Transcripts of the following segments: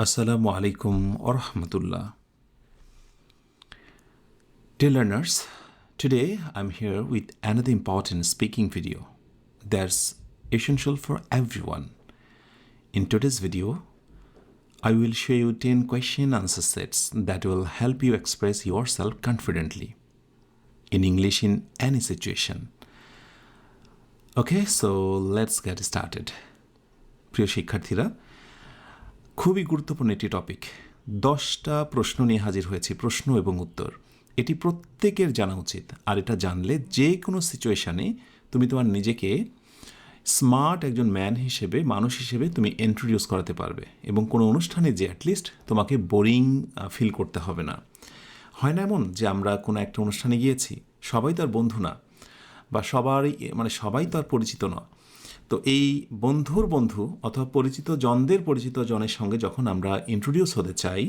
Assalamu alaikum wa rahmatullah. Dear learners, today I'm here with another important speaking video that's essential for everyone. In today's video, I will show you 10 question answer sets that will help you express yourself confidently in English in any situation. Okay, so let's get started. প্রিয় শিক্ষার্থীরা, খুবই গুরুত্বপূর্ণ একটি topic. 10টা প্রশ্ন নিয়ে হাজির হয়েছি, প্রশ্ন এবং উত্তর। এটি প্রত্যেকের জানা উচিত, আর এটা জানলে যে কোনো সিচুয়েশানে তুমি তোমার নিজেকে স্মার্ট একজন ম্যান হিসেবে, মানুষ হিসেবে তুমি ইন্ট্রোডিউস করাতে পারবে, এবং কোনো অনুষ্ঠানে যে অ্যাটলিস্ট তোমাকে বোরিং ফিল করতে হবে না। হয় না এমন যে আমরা কোনো একটা অনুষ্ঠানে গিয়েছি, সবাই তো আর বন্ধু না, বা সবাই তো আর পরিচিত না। তো এই বন্ধুর বন্ধু অথবা পরিচিত জনের সঙ্গে যখন আমরা ইন্ট্রোডিউস হতে চাই,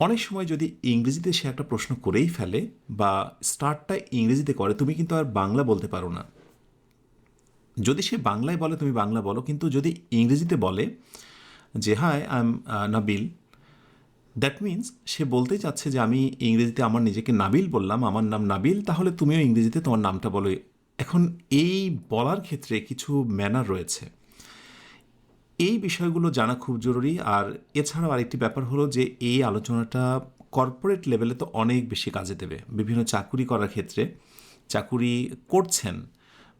অনেক সময় যদি ইংরেজিতে সে একটা প্রশ্ন করেই ফেলে বা স্টার্টটা ইংরেজিতে করে, তুমি কিন্তু আর বাংলা বলতে পারো না। যদি সে বাংলায় বলে তুমি বাংলা বলো, কিন্তু যদি ইংরেজিতে বলে যে hi I am Nabil, that means সে বলতেই চাচ্ছে যে আমি ইংরেজিতে আমার নিজেকে নাবিল বললাম, আমার নাম নাবিল, তাহলে তুমিও ইংরেজিতে তোমার নামটা বলো। এখন এই বলার ক্ষেত্রে কিছু ম্যানার রয়েছে, এই বিষয়গুলো জানা খুব জরুরি। আর এছাড়াও আরেকটি ব্যাপার হলো যে এই আলোচনাটা কর্পোরেট লেভেলে তো অনেক বেশি কাজে দেবে। বিভিন্ন চাকুরি করার ক্ষেত্রে, চাকুরি করছেন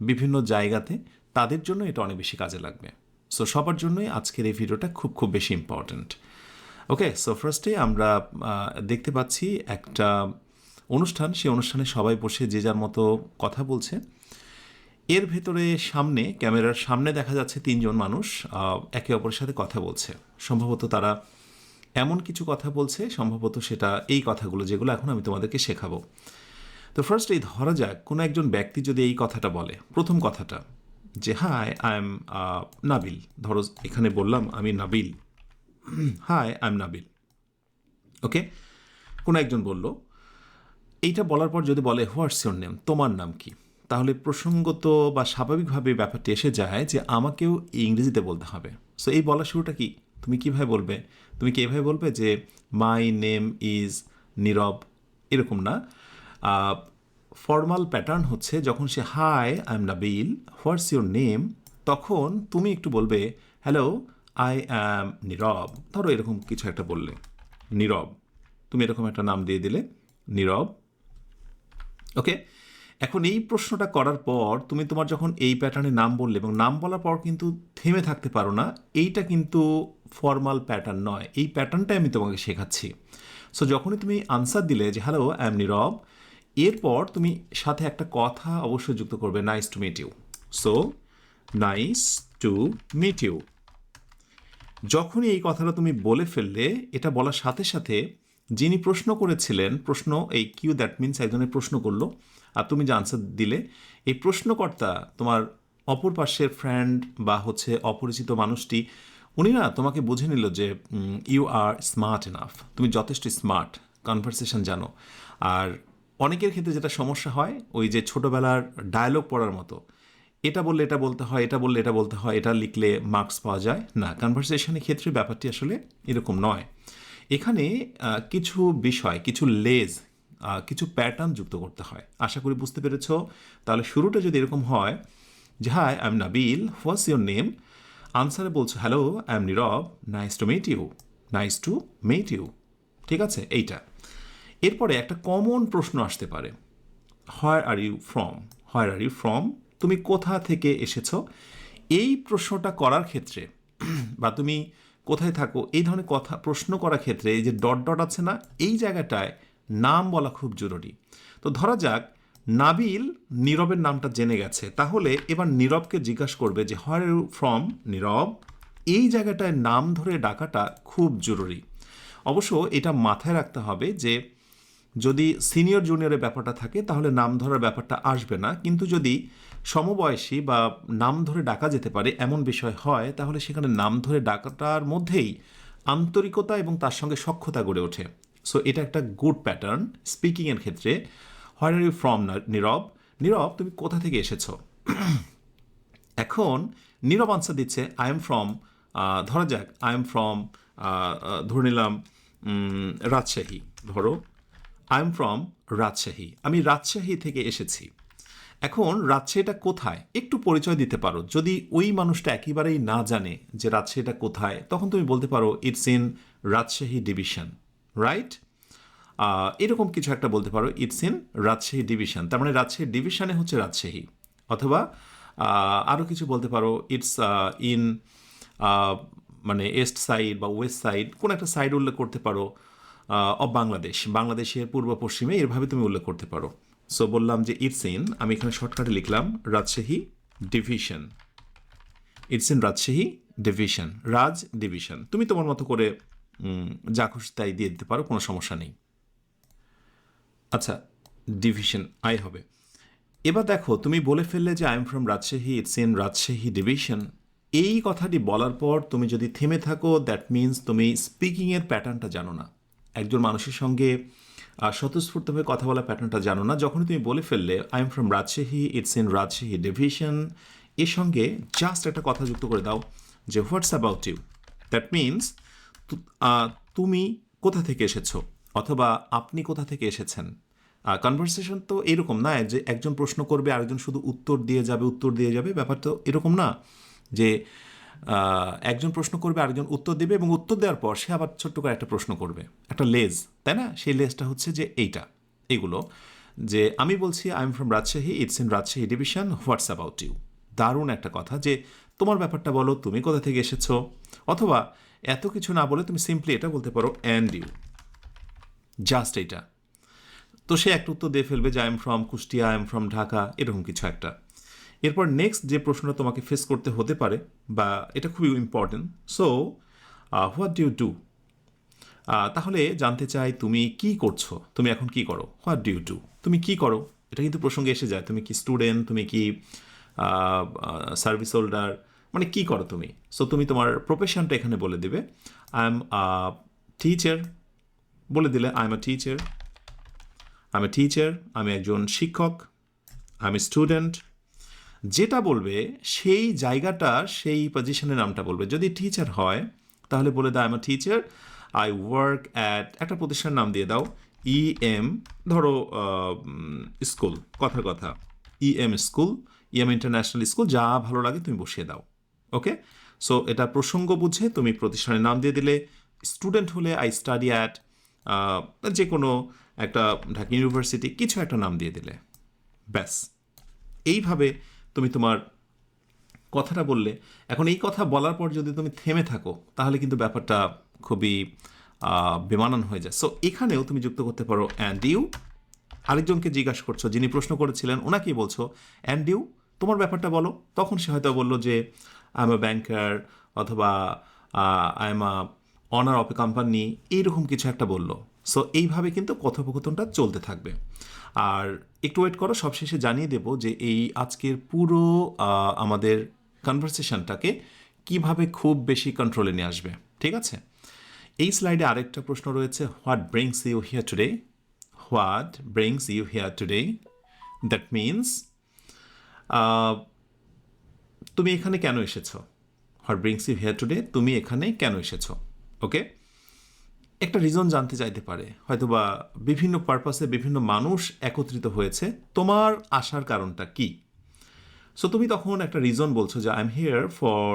বিভিন্ন জায়গাতে, তাদের জন্য এটা অনেক বেশি কাজে লাগবে। সো সবার জন্যই আজকের এই ভিডিওটা খুব বেশি ইম্পর্ট্যান্ট। ওকে, সো ফার্স্টে আমরা দেখতে পাচ্ছি একটা অনুষ্ঠান, সেই অনুষ্ঠানে সবাই বসে যে যার মতো কথা বলছে। এর ভেতরে সামনে, ক্যামেরার সামনে দেখা যাচ্ছে 3 জন মানুষ একে অপরের সাথে কথা বলছে। সম্ভবত তারা এমন কিছু কথা বলছে, সম্ভবত সেটা এই কথাগুলো যেগুলো এখন আমি তোমাদেরকে শেখাবো। তো ফার্স্ট এই ধরা যাক কোনো একজন ব্যক্তি যদি এই কথাটা বলে, প্রথম কথাটা যে হাই আই এম নাবিল। ধরো এখানে বললাম আমি Nabil, hi I am Nabil. Okay, কোনো একজন বলল, এইটা বলার পর যদি বলে হোয়াটস ইওর নেম, তোমার নাম কি, তাহলে প্রসঙ্গত বা স্বাভাবিকভাবে ব্যাপারটি এসে যায় যে আমাকেও ইংরেজিতে বলতে হবে। সো এই বলার শুরুটা কি, তুমি কীভাবে বলবে? তুমি কি এভাবে বলবে যে মাই নেম ইজ নীরব, এরকম না। ফর্মাল প্যাটার্ন হচ্ছে যখন সে hi I am Nabil, what's your name, তখন তুমি একটু বলবে হ্যালো আই অ্যাম নীরব। ধরো এরকম কিছু একটা বললে, নীরব, তুমি এরকম একটা নাম দিয়ে দিলে নীরব। ওকে, এখন এই প্রশ্নটা করার পর তুমি তোমার যখন এই প্যাটার্নে নাম বললে, এবং নাম বলার পর কিন্তু থেমে থাকতে পারো না, এইটা কিন্তু ফর্মাল প্যাটার্ন নয়। এই প্যাটার্নটাই আমি তোমাকে শেখাচ্ছি। সো যখনই তুমি আনসার দিলে যে হ্যালো আই এম নীরব, এরপর তুমি সাথে একটা কথা অবশ্যই যুক্ত করবে, nice to meet you. So nice to meet you. যখনই এই কথাটা তুমি বলে ফেললে, এটা বলার সাথে সাথে যিনি প্রশ্ন করেছিলেন, প্রশ্ন এই কিউ, দ্যাট মিনস একজনের প্রশ্ন করলো আর তুমি যে আনসার দিলে, এই প্রশ্নকর্তা তোমার অপর পাশের ফ্রেন্ড বা হচ্ছে অপরিচিত মানুষটি, উনি না তোমাকে বুঝে নিল যে ইউ আর স্মার্ট এনাফ, তুমি যথেষ্ট স্মার্ট, কনভারসেশন জানো। আর অনেকের ক্ষেত্রে যেটা সমস্যা হয়, ওই যে ছোটোবেলার ডায়লগ পড়ার মতো, এটা বললে এটা বলতে হয়, এটা বললে এটা বলতে হয়, এটা লিখলে মার্কস পাওয়া যায় না। কনভারসেশনের ক্ষেত্রে ব্যাপারটি আসলে এরকম নয়। এখানে কিছু বিষয়, কিছু লেজ, কিছু প্যাটার্ন যুক্ত করতে হয়। আশা করি বুঝতে পেরেছ। তাহলে শুরুটা যদি এরকম হয় যে hi I am Nabil, what's your name, আনসারে বলছো hello I am Nirob, nice to meet you, nice to meet you. ঠিক আছে, এইটা। এরপরে একটা কমন প্রশ্ন আসতে পারে, where are you from, where are you from, তুমি কোথা থেকে এসেছো। এই প্রশ্নটা করার ক্ষেত্রে বা তুমি কোথায় থাকো, এই ধরনের কথা প্রশ্ন করার ক্ষেত্রে এই যে ডট ডট আছে না, এই জায়গাটায় নাম বলা খুব জরুরি। তো ধরা যাক নাবিল নীরবের নামটা জেনে গেছে, তাহলে এবার নীরবকে জিজ্ঞাসা করবে যে হোয়ার আর ইউ ফ্রম নীরব। এই জায়গাটায় নাম ধরে ডাকাটা খুব জরুরি। অবশ্য এটা মাথায় রাখতে হবে যে যদি সিনিয়র জুনিয়রের ব্যাপারটা থাকে তাহলে নাম ধরার ব্যাপারটা আসবে না, কিন্তু যদি সমবয়সী বা নাম ধরে ডাকা যেতে পারে এমন বিষয় হয়, তাহলে সেখানে নাম ধরে ডাকাটার মধ্যেই আন্তরিকতা এবং তার সঙ্গে সখ্যতা গড়ে ওঠে। সো এটা একটা গুড প্যাটার্ন স্পিকিংয়ের ক্ষেত্রে। হোয়ার আর ইউ ফ্রম নীরব, নীরব তুমি কোথা থেকে এসেছো। এখন নীরব আনসার দিচ্ছে আই এম ফ্রম, ধরা যাক আই এম ফ্রম ধরে নিলাম রাজশাহী, ধরো আই এম ফ্রম রাজশাহী, আমি রাজশাহী থেকে এসেছি। এখন রাজশাহীটা কোথায় একটু পরিচয় দিতে পারো। যদি ওই মানুষটা একেবারেই না জানে যে রাজশাহীটা কোথায়, তখন তুমি বলতে পারো it's in Rajshahi division, right? এরকম কিছু একটা বলতে পারো, ইটস ইন রাজশাহী ডিভিশন, তার মানে রাজশাহী ডিভিশনে হচ্ছে রাজশাহী। অথবা আরও কিছু বলতে পারো, ইটস ইন মানে ইস্ট সাইড বা ওয়েস্ট সাইড, কোনো একটা সাইড উল্লেখ করতে পারো, অফ বাংলাদেশ, বাংলাদেশের পূর্ব পশ্চিমে, এরভাবে তুমি উল্লেখ করতে পারো। সো বললাম যে ইটস ইন, আমি এখানে শর্টকাটে লিখলাম Rajshahi division, it's in Rajshahi division, Raj division. তুমি তোমার মতো করে যা খুশি তাই দিয়ে দিতে পারো, কোনো সমস্যা নেই। আচ্ছা, ডিভিশন আই হবে। এবার দেখো, তুমি বলে ফেললে যে I am from Rajshahi, it's in Rajshahi division. এই কথাটি বলার পর তুমি যদি থেমে থাকো, দ্যাট মিন্স তুমি স্পিকিংয়ের প্যাটার্নটা জানো না, একজন মানুষের সঙ্গে স্বতঃস্ফূর্তভাবে কথা বলার প্যাটার্নটা জানো না। যখন তুমি বলে ফেললে I am from Rajshahi, it's in Rajshahi division, এর সঙ্গে জাস্ট একটা কথা যুক্ত করে দাও যে what's about you. That means তুমি কোথা থেকে এসেছো, অথবা আপনি কোথা থেকে এসেছেন। কনভারসেশন তো এরকম না যে একজন প্রশ্ন করবে, আরেকজন শুধু উত্তর দিয়ে যাবে। ব্যাপার তো এরকম না যে একজন প্রশ্ন করবে, আরেকজন উত্তর দেবে, এবং উত্তর দেওয়ার পর সে আবার ছোট্ট করে একটা প্রশ্ন করবে, একটা লেজ, তাই না? সেই লেজটা হচ্ছে যে এইগুলো যে আমি বলছি I am from Rajshahi, it's in Rajshahi division, what's about you. দারুণ একটা কথা যে তোমার ব্যাপারটা বলো, তুমি কোথা থেকে এসেছো। অথবা এত কিছু না বলে তুমি সিম্পলি এটা বলতে পারো অ্যান্ড ইউ, জাস্ট এইটা। তো সে একটা উত্তর দিয়ে ফেলবে যে I am from Kushtia, I am from Dhaka, এরকম কিছু একটা। এরপর নেক্সট যে প্রশ্নটা তোমাকে ফেস করতে হতে পারে, বা এটা খুবই important, so what do you do. তাহলে জানতে চাই তুমি কি করছো, তুমি এখন কি করো। হোয়াট ডু ইউ ডু, তুমি কি করো, এটা কিন্তু প্রসঙ্গে এসে যায়। তুমি কি স্টুডেন্ট, তুমি কি সার্ভিস হোল্ডার, মানে কি করো তুমি। সো তুমি তোমার প্রফেশনটা এখানে বলে দেবে। আই এম টিচার, বলে দিলে আই এম আ টিচার, আমি একজন শিক্ষক, আমি স্টুডেন্ট। যেটা বলবে সেই জায়গাটার, সেই পজিশনের নামটা বলবে। যদি টিচার হয় তাহলে বলে দাও I am a teacher, I work at, একটা প্রতিষ্ঠানের নাম দিয়ে দাও, ইএম, ধরো স্কুল, কথার কথা, EM school, EM international school, যা ভালো লাগে তুমি বসিয়ে দাও। ওকে, সো এটা প্রসঙ্গ বুঝে তুমি প্রতিষ্ঠানের নাম দিয়ে দিলে। স্টুডেন্ট হলে আই স্টাডি অ্যাট, যে কোনো একটা ঢাকা ইউনিভার্সিটি, কিছু একটা নাম দিয়ে দিলে, ব্যাস। এইভাবে তুমি তোমার কথাটা বললে। এখন এই কথা বলার পর যদি তুমি থেমে থাকো, তাহলে কিন্তু ব্যাপারটা খুবই বেমানান হয়ে যায়। সো এখানেও তুমি যুক্ত করতে পারো অ্যান্ড ইউ। আরেকজনকে জিজ্ঞাসা করছো, যিনি প্রশ্ন করেছিলেন ওনাকেই বলছো অ্যান্ড ইউ, তোমার ব্যাপারটা বলো। তখন সে হয়তো বললো যে আই এম আ ব্যাংকার, অথবা I am a honour of a company, এইরকম কিছু একটা বললো। সো এইভাবে কিন্তু কথোপকথনটা চলতে থাকবে। আর একটু ওয়েট করো, সবশেষে জানিয়ে দেব যে এই আজকের পুরো আমাদের কনভারসেশনটাকে কিভাবে খুব বেশি কন্ট্রোলে নিয়ে আসবে, ঠিক আছে? এই স্লাইডে আরেকটা প্রশ্ন রয়েছে, what brings you here today. What brings you here today, that means তুমি এখানে কেন এসেছো। What brings you here today, তুমি এখানে কেন এসেছো। ওকে, একটা রিজন জানতে চাইতে পারে, হয়তোবা বিভিন্ন পারপাসে বিভিন্ন মানুষ একত্রিত হয়েছে, তোমার আসার কারণটা কি। সো তুমি তখন একটা রিজন বলছো যে আই এম হিয়ার ফর,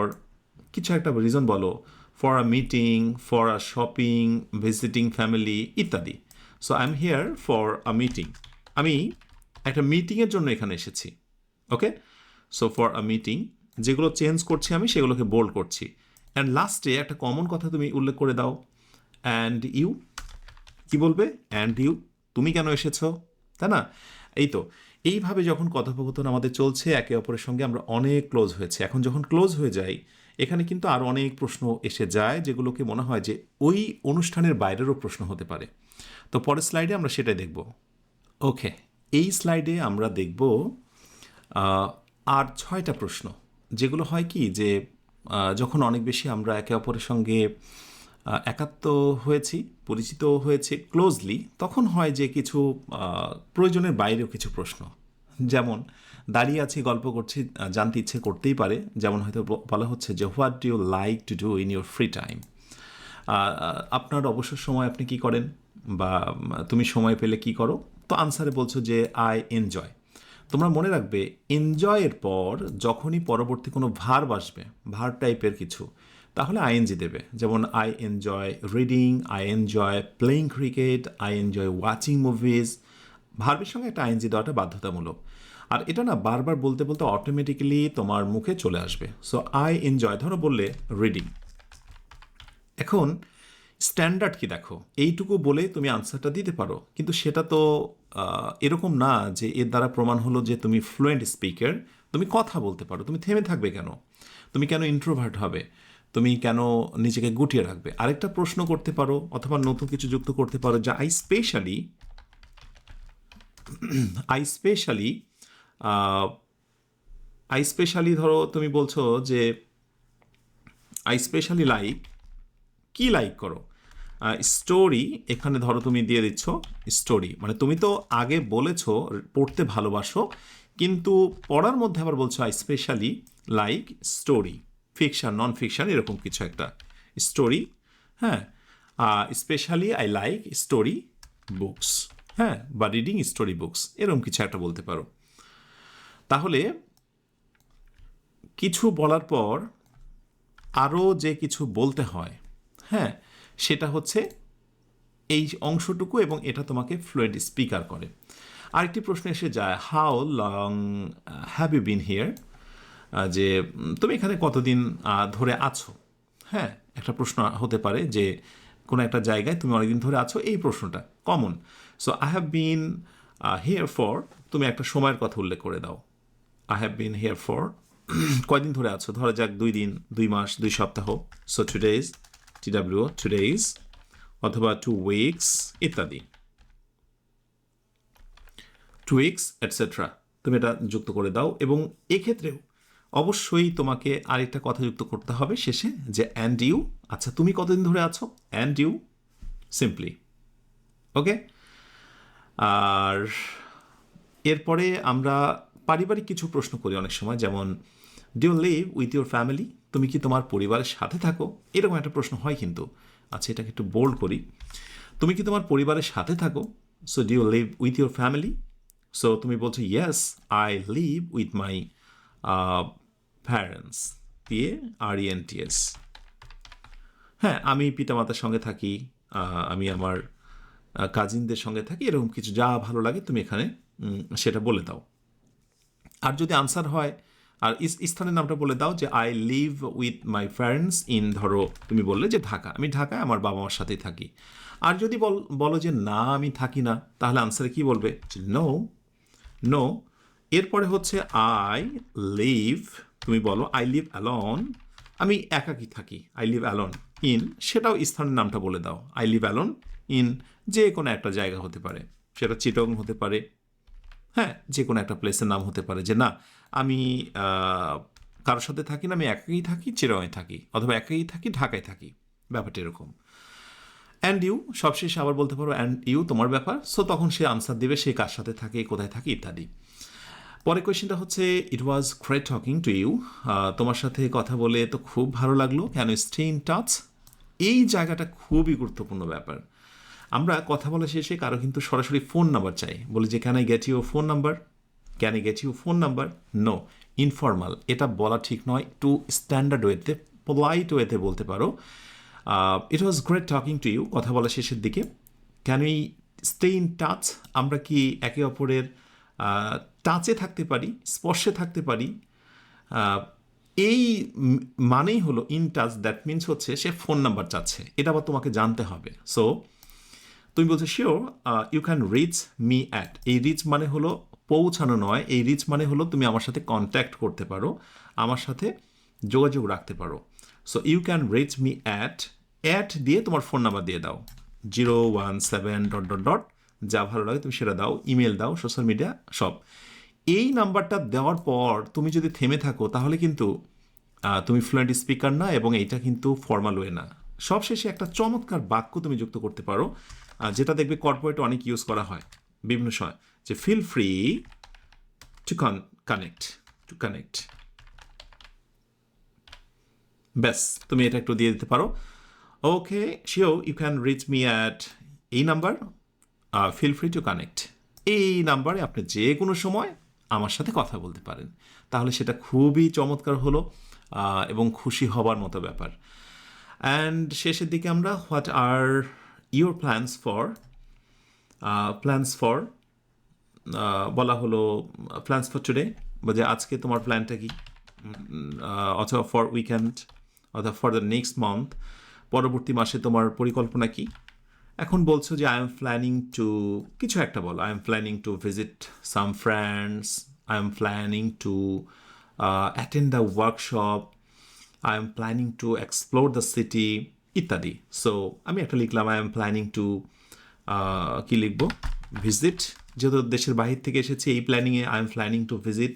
কিছু একটা রিজন বলো, for a meeting, for a shopping, visiting family ইত্যাদি। So I am here for a meeting, আমি একটা মিটিংয়ের জন্য এখানে এসেছি। Okay, so for a meeting, যেগুলো চেঞ্জ করছি আমি সেগুলোকে বোল্ড করছি। অ্যান্ড লাস্টে একটা কমন কথা তুমি উল্লেখ করে দাও, অ্যান্ড ইউ। কি বলবে? অ্যান্ড ইউ, তুমি কেন এসেছো, তাই না? এই তো, এইভাবে যখন কথোপকথন আমাদের চলছে একে অপরের সঙ্গে, আমরা অনেক ক্লোজ হয়েছে। এখন যখন ক্লোজ হয়ে যাই, এখানে কিন্তু আরও অনেক প্রশ্ন এসে যায়, যেগুলোকে মনে হয় যে ওই অনুষ্ঠানের বাইরেরও প্রশ্ন হতে পারে। তো পরের স্লাইডে আমরা সেটাই দেখব। ওকে, এই স্লাইডে আমরা দেখব আর 6টা প্রশ্ন, যেগুলো হয় কি যে যখন অনেক বেশি আমরা একে অপরের সঙ্গে একাত্ম হয়েছি, পরিচিত হয়েছে ক্লোজলি, তখন হয় যে কিছু প্রয়োজনের বাইরেও কিছু প্রশ্ন, যেমন দাঁড়িয়ে আছি, গল্প করছি, জানতে ইচ্ছে করতেই পারে। যেমন হয়তো বলা হচ্ছে যে what do you like to do in your free time. আপনার অবসর সময় আপনি কি করেন, বা তুমি সময় পেলে কি করো? তো আনসারে বলছো যে আই এনজয়। তোমরা মনে রাখবে, এনজয়ের পর যখনই পরবর্তী কোনো ভার্ব আসবে, ভার্ব টাইপের কিছু, তাহলে আইএনজি দেবে। যেমন I enjoy reading, I enjoy playing cricket, I enjoy watching movies. ভার্বের সঙ্গে একটা আইএনজি দেওয়াটা বাধ্যতামূলক। আর এটা না বারবার বলতে বলতে অটোমেটিক্যালি তোমার মুখে চলে আসবে। সো আই এনজয়, ধরো বললে রিডিং। এখন স্ট্যান্ডার্ড কি দেখো, এইটুকু বলে তুমি আনসারটা দিতে পারো, কিন্তু সেটা তো এরকম না যে এর দ্বারা প্রমাণ হলো যে তুমি ফ্লুয়েন্ট স্পিকার। তুমি কথা বলতে পারো, তুমি থেমে থাকবে কেন? তুমি কেন ইন্ট্রোভার্ট হবে? তুমি কেন নিজেকে গুটিয়ে রাখবে? আরেকটা প্রশ্ন করতে পারো, অথবা নতুন কিছু যুক্ত করতে পারো, যে আই স্পেশালি ধরো তুমি বলছো যে আই স্পেশালি লাইক, কি লাইক করো? স্টোরি, এখানে ধরো তুমি দিয়ে দিচ্ছ স্টোরি, মানে তুমি তো আগে বলেছো পড়তে ভালোবাসো, কিন্তু পড়ার মধ্যে আবার বলছো I specially like story, fiction non fiction এরকম কিছু একটা স্টোরি। হ্যাঁ, specially I like story books, হ্যাঁ, বা রিডিং স্টোরি বুকস, এরকম কিছু একটা বলতে পারো। তাহলে কিছু বলার পর আরও যে কিছু বলতে হয়, হ্যাঁ, সেটা হচ্ছে এই অংশটুকু, এবং এটা তোমাকে ফ্লুয়েন্ট স্পিকার করে। আরেকটি প্রশ্ন এসে যায়, how long have you been here? যে তুমি এখানে কতদিন ধরে আছো? হ্যাঁ, একটা প্রশ্ন হতে পারে যে কোনো একটা জায়গায় তুমি অনেকদিন ধরে আছো, এই প্রশ্নটা common. So I have been here for, তুমি একটা সময়ের কথা উল্লেখ করে দাও। I have been here for, কয়দিন ধরে আছো? ধরা যাক 2 দিন, 2 মাস, 2 সপ্তাহ। সো টুডেজ, TW, টুডেজ, অথবা 2 উইকস ইত্যাদি, 2 উইকস এটসেট্রা। তুমি এটা যুক্ত করে দাও। এবং এক্ষেত্রেও অবশ্যই তোমাকে আরেকটা কথা যুক্ত করতে হবে শেষে, যে অ্যান্ড ইউ। আচ্ছা, তুমি কতদিন ধরে আছো? And you, simply. ওকে। আর এরপরে আমরা পারিবারিক কিছু প্রশ্ন করি অনেক সময়, যেমন do you live with your family? তুমি কি তোমার পরিবারের সাথে থাকো? এরকম একটা প্রশ্ন হয় কিন্তু। আচ্ছা, এটাকে একটু বোল্ড করি, তুমি কি তোমার পরিবারের সাথে থাকো? So do you live with your family? So তুমি বলছো yes, I live with my parents, PARENTS। হ্যাঁ, আমি পিতামাতার সঙ্গে থাকি, আমি আমার কাজিনদের সঙ্গে থাকি, এরকম কিছু যা ভালো লাগে তুমি এখানে সেটা বলে দাও। আর যদি আনসার হয়, আর স্থানের নামটা বলে দাও, যে I live with my parents in, ধরো তুমি বললে যে ঢাকা, আমি ঢাকায় আমার বাবা মার সাথেই থাকি। আর যদি বলো যে না আমি থাকি না, তাহলে আনসারে কি বলবে? No, no. এরপরে হচ্ছে আই লিভ, তুমি বলো আই লিভ অ্যালন, আমি একাকি থাকি, আই লিভ অ্যালন ইন, সেটাও স্থানের নামটা বলে দাও। আই লিভ অ্যালন ইন যে কোনো একটা জায়গা হতে পারে, সেটা চিটং হতে পারে, হ্যাঁ, যে কোনো একটা প্লেসের নাম হতে পারে, যে না আমি কারোর সাথে থাকি না, আমি একাই থাকি, চিরঙে থাকি, অথবা একাই থাকি, ঢাকায় থাকি, ব্যাপারটা এরকম। অ্যান্ড ইউ, সবশেষে আবার বলতে পারো অ্যান্ড ইউ, তোমার ব্যাপার। সো তখন সে আনসার দেবে সে কার সাথে থাকে, কোথায় থাকে ইত্যাদি। পরের কোয়েশ্চেনটা হচ্ছে, it was great talking to you, তোমার সাথে কথা বলে তো খুব ভালো লাগলো, can you stay in touch? এই জায়গাটা খুবই গুরুত্বপূর্ণ ব্যাপার। আমরা কথা বলা শেষে কারো কিন্তু সরাসরি ফোন নাম্বার চাই, বলি যে can I get you phone number, can I get you phone number? No, informal, এটা বলা ঠিক নয়। একটু স্ট্যান্ডার্ড ওয়েতে, পোলাইট ওয়েতে বলতে পারো, it was great talking to you, কথা বলা শেষের দিকে। Can we stay in touch? আমরা কি একে অপরের টাচে থাকতে পারি, স্পর্শে থাকতে পারি? এই মানেই হলো ইন টাচ, দ্যাট মিনস হচ্ছে সে ফোন নাম্বার চাচ্ছে, এটা আবার তোমাকে জানতে হবে। সো তুমি বলছো sure you can reach me at, এই রিচ মানে হলো পৌঁছানো নয়, এই রিচ মানে হলো তুমি আমার সাথে কন্ট্যাক্ট করতে পারো, আমার সাথে যোগাযোগ রাখতে পারো। So you can reach me at দিয়ে তোমার ফোন নাম্বার দিয়ে দাও, 017 ... যা ভালো লাগে তুমি সেটা দাও, ইমেল দাও, সোশ্যাল মিডিয়া সব। এই নাম্বারটা দেওয়ার পর তুমি যদি থেমে থাকো, তাহলে কিন্তু তুমি ফ্লুয়েন্ট স্পিকার না, এবং এইটা কিন্তু ফর্মাল ওয়ে না। সবশেষে একটা চমৎকার বাক্য তুমি যুক্ত করতে পারো, যেটা দেখবে কর্পোরেটে অনেক ইউজ করা হয় বিভিন্ন সময়, যে ফিল ফ্রি টু কানেক্ট। ব্যাস, তুমি এটা একটু দিয়ে দিতে পারো। Okay, sure, you can reach me at এই number, feel free to connect. এই নাম্বারে আপনি যে কোনো সময় আমার সাথে কথা বলতে পারেন। তাহলে সেটা খুবই চমৎকার হলো এবং খুশি হবার মতো ব্যাপার। অ্যান্ড শেষের দিকে আমরা what are your plans for বলা হলো প্ল্যান্স ফর টুডে, বা যে আজকে তোমার প্ল্যানটা কি, অথবা ফর উইকেন্ড, অথবা ফর দ্য নেক্সট মান্থ, পরবর্তী মাসে তোমার পরিকল্পনা কি। এখন বলছো যে আই এম প্ল্যানিং টু কিছু একটা বলো, I am planning to visit some friends, I am planning to attend the workshop, I am planning to explore the city ইত্যাদি। সো আমি একটা লিখলাম আই এম প্ল্যানিং টু কী লিখবো, ভিজিট, যেহেতু দেশের বাহির থেকে এসেছি এই প্ল্যানিংয়ে, I am planning to visit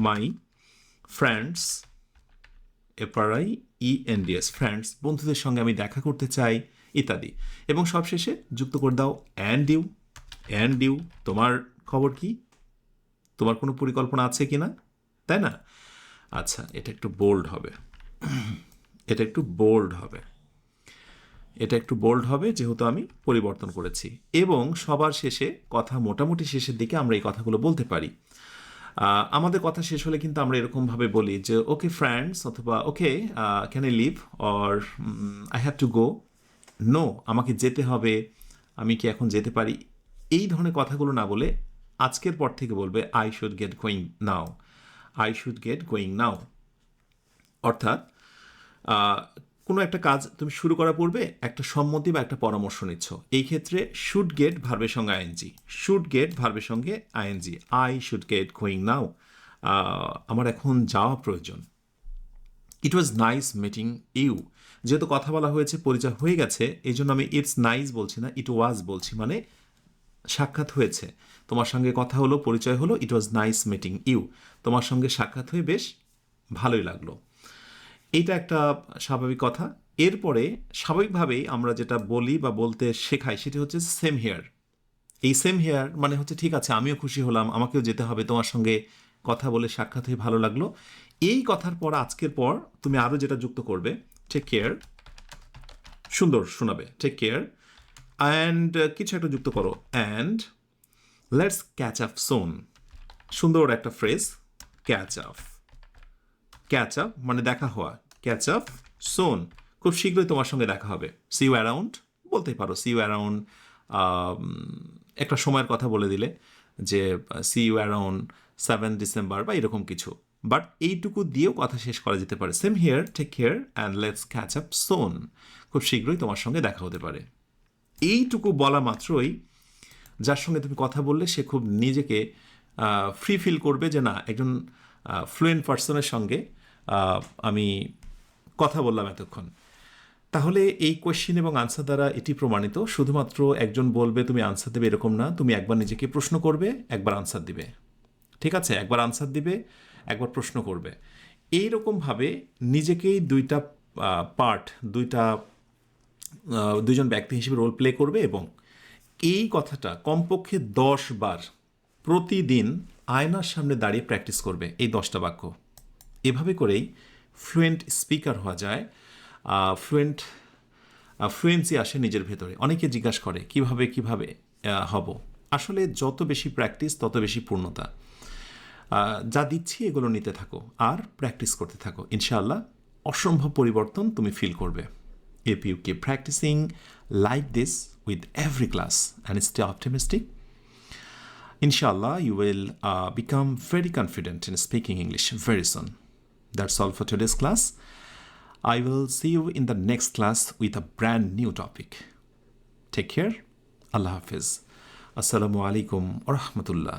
my friends, FRIENDS, friends, বন্ধুদের সঙ্গে আমি দেখা করতে চাই ইত্যাদি। এবং সবশেষে যুক্ত করে দাও অ্যান্ড ইউ, তোমার খবর কি, তোমার কোনো পরিকল্পনা আছে কি না, তাই না? আচ্ছা, এটা একটু বোল্ড হবে, এটা একটু বোল্ড হবে যেহেতু আমি পরিবর্তন করেছি। এবং সবার শেষে কথা, মোটামুটি শেষের দিকে আমরা এই কথাগুলো বলতে পারি। আমাদের কথা শেষ হলে কিন্তু আমরা এরকমভাবে বলি যে ওকে ফ্রেন্ডস, অথবা okay can I leave, or I have to go, no আমাকে যেতে হবে, আমি কি এখন যেতে পারি, এই ধরনের কথাগুলো না বলে আজকের পর থেকে বলবে আই শুড গেট গোয়িং নাও। অর্থাৎ কোনো একটা কাজ তুমি শুরু করার পূর্বে একটা সম্মতি বা একটা পরামর্শ নিচ্ছ। এই ক্ষেত্রে শুড গেট ভার্বের সঙ্গে ING, I should get going now, আমার এখন যাওয়া প্রয়োজন। It was nice meeting you, যেহেতু কথা বলা হয়েছে, পরিচয় হয়ে গেছে, এই জন্য আমি ইটস নাইস বলছি না, ইট ওয়াজ বলছি, মানে সাক্ষাৎ হয়েছে, তোমার সঙ্গে কথা হলো, পরিচয় হলো, ইট ওয়াজ নাইস মিটিং ইউ, তোমার সঙ্গে সাক্ষাৎ হয়ে বেশ ভালোই লাগলো। এইটা একটা স্বাভাবিক কথা। এরপরে স্বাভাবিকভাবেই আমরা যেটা বলি বা বলতে শেখাই সেটি হচ্ছে সেম হেয়ার। এই সেম হেয়ার মানে হচ্ছে ঠিক আছে, আমিও খুশি হলাম, আমাকেও যেতে হবে, তোমার সঙ্গে কথা বলে সাক্ষাৎ হয়ে ভালো লাগলো। এই কথার পর আজকের পর তুমি আরও যেটা যুক্ত করবে, টেক কেয়ার, সুন্দর শোনাবে, টেক কেয়ার, অ্যান্ড কিছু একটা যুক্ত করো, অ্যান্ড লেটস ক্যাচ আপ সোন, সুন্দর একটা ফ্রেজ, ক্যাচ আপ মানে দেখা হওয়া, ক্যাচ আপ সোন, খুব শীঘ্রই তোমার সঙ্গে দেখা হবে, সি ইউ অ্যারাউন্ড বলতেই পারো, সি ইউ অ্যারাউন্ড একটা সময়ের কথা বলে দিলে যে সি ইউ অ্যারাউন্ড 7 ডিসেম্বর বা এরকম কিছু, বাট এইটুকু দিয়েও কথা শেষ করা যেতে পারে, same here, take care, and let's catch up soon, খুব শীঘ্রই তোমার সঙ্গে দেখা হতে পারে। এইটুকু বলা মাত্রই যার সঙ্গে তুমি কথা বললে সে খুব নিজেকে ফ্রি ফিল করবে যে না, একজন ফ্লুয়েন্ট পার্সনের সঙ্গে আমি কথা বললাম এতক্ষণ। তাহলে এই কোয়েশ্চেন এবং আনসার দ্বারা এটি প্রমাণিত, শুধুমাত্র একজন বলবে তুমি আনসার দেবে এরকম না, তুমি একবার নিজেকে প্রশ্ন করবে, একবার আনসার দিবে, ঠিক আছে? একবার আনসার দিবে, একবার প্রশ্ন করবে, এইরকমভাবে নিজেকেই দুইজন ব্যক্তি হিসেবে রোল প্লে করবে এবং এই কথাটা কমপক্ষে 10 বার প্রতিদিন আয়নার সামনে দাঁড়িয়ে প্র্যাকটিস করবে, এই 10টা বাক্য। এভাবে করেই ফ্লুয়েন্ট স্পিকার হওয়া যায়, ফ্লুয়েন্সি আসে নিজের ভেতরে। অনেকে জিজ্ঞাসা করে কিভাবে হব। আসলে যত বেশি প্র্যাকটিস তত বেশি পূর্ণতা। যা দিচ্ছি এগুলো নিতে থাকো আর প্র্যাকটিস করতে থাকো, ইনশাআল্লাহ অসম্ভব পরিবর্তন তুমি ফিল করবে। If you keep practicing like this with every class and stay optimistic, inshallah you will become very confident in speaking English very soon. That's all for today's class. I will see you in the next class with a brand new topic. Take care. Allah Hafiz. Assalamu alaikum wa rahmatullah.